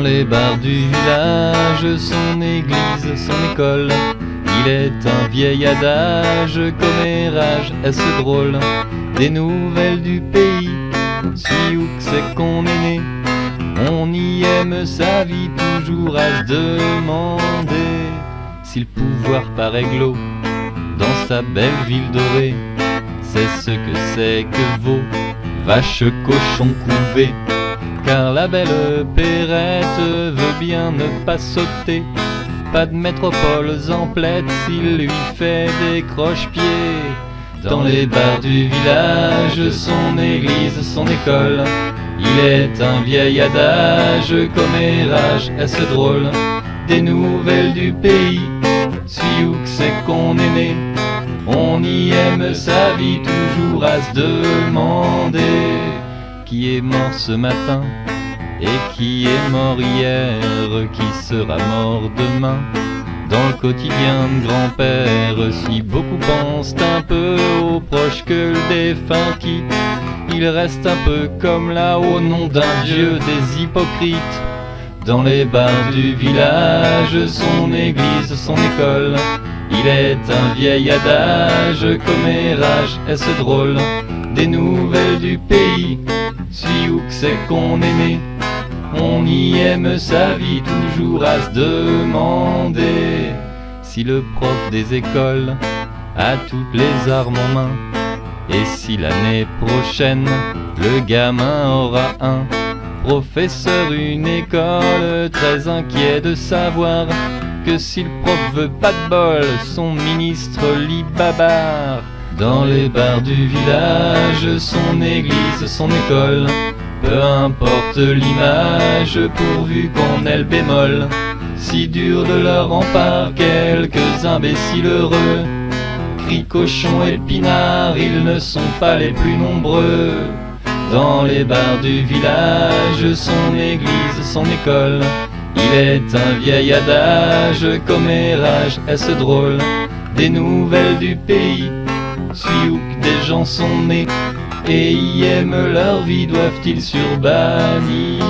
les bars du village, son église, son école, il est un vieil adage, commérage, est-ce drôle, des nouvelles du pays, suis où que c'est qu'on est né, on y aime sa vie, toujours à se demander si le pouvoir paraît glauque dans sa belle ville dorée, c'est ce que c'est que vaut vache, cochon couvé. Car la belle Perrette veut bien ne pas sauter, pas de métropoles en plaide s'il lui fait des croche-pieds. Dans les bars du village, son église, son école, il est un vieil adage, commérage, est-ce drôle, des nouvelles du pays, suis où que c'est qu'on est né, on y aime sa vie, toujours à se demander qui est mort ce matin et qui est mort hier, qui sera mort demain. Dans le quotidien de grand-père, si beaucoup pensent un peu aux proches que le défunt quitte, il reste un peu comme là au nom d'un dieu des hypocrites. Dans les bars du village, son église, son école, il est un vieil adage, commérage, est-ce drôle, des nouvelles du pays, suis où que c'est qu'on est né, on y aime sa vie, toujours à se demander si le prof des écoles a toutes les armes en main, et si l'année prochaine le gamin aura un professeur, une école, très inquiet de savoir que si le prof veut pas de bol, son ministre lit babar. Dans les bars du village, son église, son école, peu importe l'image, pourvu qu'on ait le bémol, si dur de leur rempart, quelques imbéciles heureux, crient cochon et pinard, ils ne sont pas les plus nombreux. Dans les bars du village, son église, son école, il est un vieil adage, commérage, est-ce drôle, des nouvelles du pays, suis où que des gens sont nés et y aiment leur vie, doivent-ils s'urbaniser?